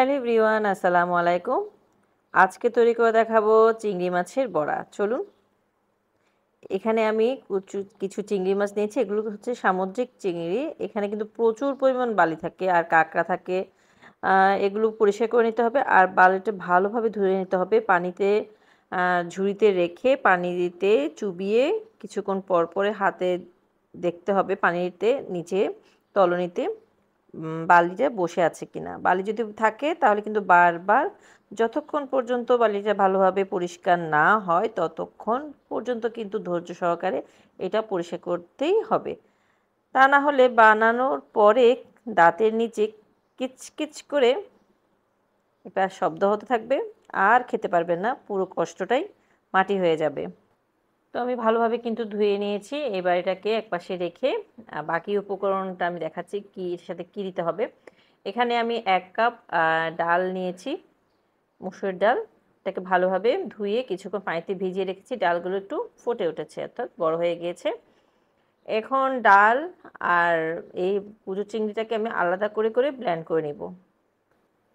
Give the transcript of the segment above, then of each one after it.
Hello everyone, আসসালামু আলাইকুম। আজকে তৈরি করে দেখাবো চিংড়ি মাছের বড়া। চলুন। এখানে আমি কিছু চিংড়ি মাছ নিয়েছি। এগুলো হচ্ছে সামুদ্রিক চিংড়ি। এখানে কিন্তু প্রচুর পরিমাণ বালি থাকে আর কাঁকড়া থাকে। এগুলো পরিষ্কার করে নিতে হবে আর বালিটা ভালোভাবে ধুয়ে নিতে হবে। পানিতে ঝুড়িতে রেখে পানিতে চুবিয়ে কিছুক্ষণ পর পরে হাতে দেখতে হবে পানিতে নিচে তলনিতে বালিটা বসে আছে কিনা। বালি যদি থাকে তাহলে কিন্তু বারবার যতক্ষণ পর্যন্ত বালিটা ভালোভাবে পরিষ্কার না হয় ততক্ষণ পর্যন্ত কিন্তু ধৈর্য সহকারে এটা পরিষ্কার করতেই হবে। তা না হলে বানানোর পরে দাঁতের নিচে কিচকিচ করে একটা শব্দ হতে থাকবে আর খেতে পারবেন না, পুরো কষ্টটাই মাটি হয়ে যাবে। তো আমি ভালোভাবে কিন্তু ধুয়ে নিয়েছি। এবার এটাকে একপাশে রেখে বাকি উপকরণটা আমি দেখাচ্ছি কি এর সাথে কী দিতে হবে। এখানে আমি ১ কাপ ডাল নিয়েছি, মুসুর ডাল। এটাকে ভালোভাবে ধুয়ে কিছুক্ষণ পানিতে ভিজিয়ে রেখেছি। ডালগুলো একটু ফুটে উঠেছে, অর্থাৎ বড় হয়ে গিয়েছে। এখন ডাল আর এই পুজো চিংড়িটাকে আমি আলাদা করে করে ব্লেন্ড করে নিব।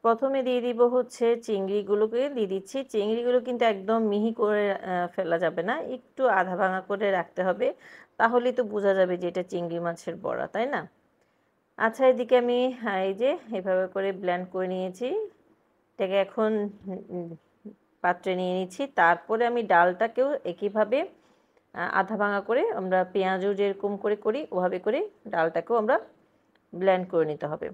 প্রথমে দিয়ে দিব হচ্ছে চিংড়িগুলোকে দিয়ে দিচ্ছি। চিংড়িগুলো কিন্তু একদম মিহি করে ফেলা যাবে না, একটু আধা ভাঙা করে রাখতে হবে। তাহলেই তো বোঝা যাবে যে এটা চিংড়ি মাছের বড়া, তাই না? আচ্ছা, এদিকে আমি এই যে এভাবে করে ব্লেন্ড করে নিয়েছি। এটাকে এখন পাত্রে নিয়ে নিচ্ছি। তারপরে আমি ডালটাকেও একইভাবে আধা ভাঙা করে, আমরা পেঁয়াজও যেরকম করে করি ওভাবে করে ডালটাকেও আমরা ব্লেন্ড করে নিতে হবে।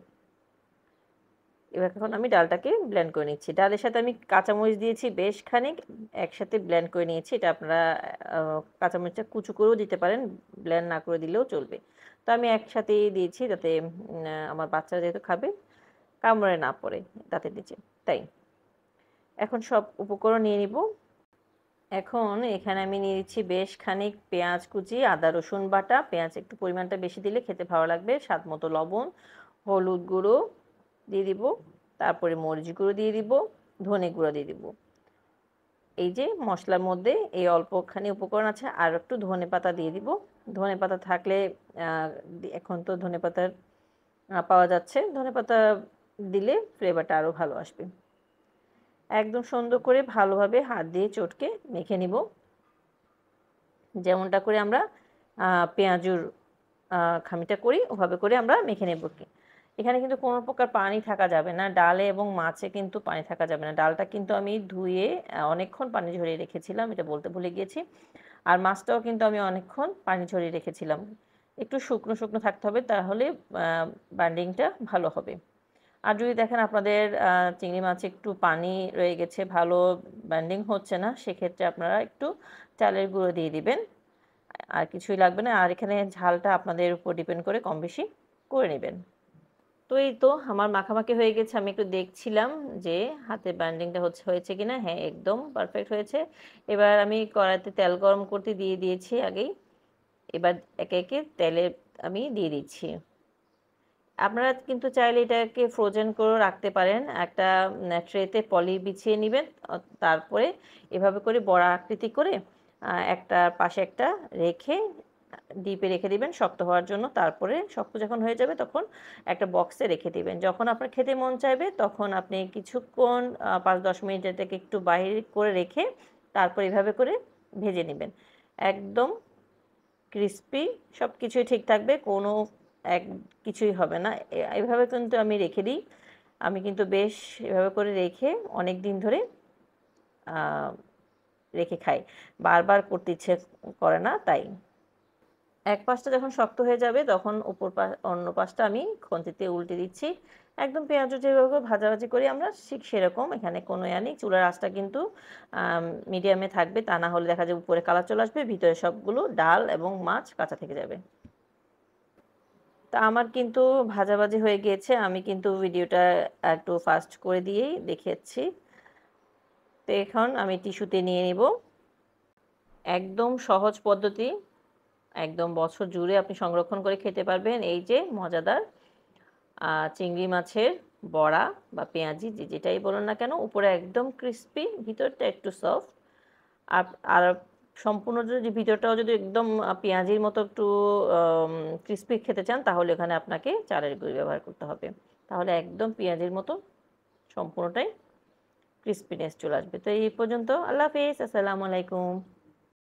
এবার এখন আমি ডালটাকে ব্লেন্ড করে নিচ্ছি। ডালের সাথে আমি কাঁচামরিচ দিয়েছি বেশ খানিক, একসাথে ব্লেন্ড করে নিয়েছি। এটা আপনারা কাঁচামরিচটা কুচো করেও দিতে পারেন, ব্লেন্ড না করে দিলেও চলবে। তো আমি একসাথেই দিয়েছি যাতে আমার বাচ্চারা যেহেতু খাবে কামড়ে না পড়ে দাঁতের নিচে, তাই। এখন সব উপকরণ নিয়ে নিব। এখন এখানে আমি নিয়ে নিচ্ছি বেশ খানিক পেঁয়াজ কুচি, আদা রসুন বাটা। পেঁয়াজ একটু পরিমাণটা বেশি দিলে খেতে ভালো লাগবে। স্বাদ মতো লবণ, হলুদ গুঁড়ো দিয়ে দিব, তারপরে মরিচ গুঁড়ো দিয়ে দিব, ধনে গুঁড়ো দিয়ে দিব। এই যে মশলার মধ্যে এই অল্পখানি উপকরণ আছে, আর একটু ধনে পাতা দিয়ে দিব। ধনে পাতা থাকলে এখন তো ধনে পাতার পাওয়া যাচ্ছে, ধনে পাতা দিলে ফ্লেভারটা আরও ভালো আসবে। একদম সুন্দর করে ভালোভাবে হাত দিয়ে চটকে মেখে নিব, যেমনটা করে আমরা পেঁয়াজুর খামিটা করি ওভাবে করে আমরা মেখে নেব। এখানে কিন্তু কোনো প্রকার পানি থাকা যাবে না, ডালে এবং মাছে কিন্তু পানি থাকা যাবে না। ডালটা কিন্তু আমি ধুয়ে অনেকক্ষণ পানি ঝরিয়ে রেখেছিলাম, এটা বলতে ভুলে গিয়েছি। আর মাছটাও কিন্তু আমি অনেকক্ষণ পানি ঝরিয়ে রেখেছিলাম। একটু শুকনো শুকনো থাকতে হবে, তাহলে বাইন্ডিংটা ভালো হবে। আর যদি দেখেন আপনাদের চিংড়ি মাছে একটু পানি রয়ে গেছে, ভালো বাইন্ডিং হচ্ছে না, সেক্ষেত্রে আপনারা একটু চালের গুঁড়ো দিয়ে দিবেন। আর কিছুই লাগবে না। আর এখানে ঝালটা আপনাদের উপর ডিপেন্ড করে কম বেশি করে নেবেন। তো এই তো আমার মাখামাখি হয়ে গেছে। আমি একটু দেখছিলাম যে হাতের বাইন্ডিংটা হয়েছে কিনা। হ্যাঁ, একদম পারফেক্ট হয়েছে। এবার আমি কড়াইতে তেল গরম করতে দিয়ে দিয়েছি আগেই। এবার একে একে তেলে আমি দিয়ে দিচ্ছি। আপনারা কিন্তু চাইলে এটাকে ফ্রোজেন করেও রাখতে পারেন। একটা ট্রেতে পলি বিছিয়ে নেবেন। তারপরে এভাবে করে বড়া আকৃতি করে একটার পাশে একটা রেখে ডিপে রেখে দিবেন শক্ত হওয়ার জন্য। তারপরে শক্ত যখন হয়ে যাবে তখন একটা বক্সে রেখে দিবেন। যখন আপনার খেতে মন চাইবে তখন আপনি কিছুক্ষণ ৫-১০ মিনিট এটাকে একটু বাইরে করে রেখে তারপর এভাবে করে ভেজে নেবেন। একদম ক্রিস্পি, সব কিছুই ঠিক থাকবে, কোনো এক কিছুই হবে না। এভাবে কিন্তু আমি রেখে দিই। আমি কিন্তু বেশ এভাবে করে রেখে অনেক দিন ধরে রেখে খাই। বারবার করতে ইচ্ছে করে না, তাই। এক পাশটা যখন শক্ত হয়ে যাবে তখন অন্য পাশটা আমি খুন্তিতে উল্টে দিচ্ছি। একদম পেঁয়াজও যেভাবে ভাজাভাজি করি আমরা ঠিক সেরকম। এখানে কোনো নেই। চুলার আঁচটা কিন্তু মিডিয়ামে থাকবে, তা না হলে দেখা যাবে উপরে কালার চলে আসবে, ভিতরে সবগুলো ডাল এবং মাছ কাঁচা থেকে যাবে। তা আমার কিন্তু ভাজাভাজি হয়ে গিয়েছে। আমি কিন্তু ভিডিওটা একটু ফাস্ট করে দিয়েই দেখাচ্ছি। তো এখন আমি টিস্যুতে নিয়ে নিব। একদম সহজ পদ্ধতি, একদম বছর জুড়ে আপনি সংরক্ষণ করে খেতে পারবেন এই যে মজাদার চিংড়ি মাছের বড়া বা পেঁয়াজি, যেটাই বলুন না কেন। উপরে একদম ক্রিস্পি, ভিতরটা একটু সফট। আর আর সম্পূর্ণ যদি ভিতরটাও যদি একদম পেঁয়াজির মতো একটু ক্রিস্পি খেতে চান তাহলে এখানে আপনাকে চালের গুঁড়ি ব্যবহার করতে হবে। তাহলে একদম পেঁয়াজির মতো সম্পূর্ণটাই ক্রিস্পিনেস চলে আসবে। তো এই পর্যন্ত। আল্লাহ হাফেজ। আসসালামু আলাইকুম।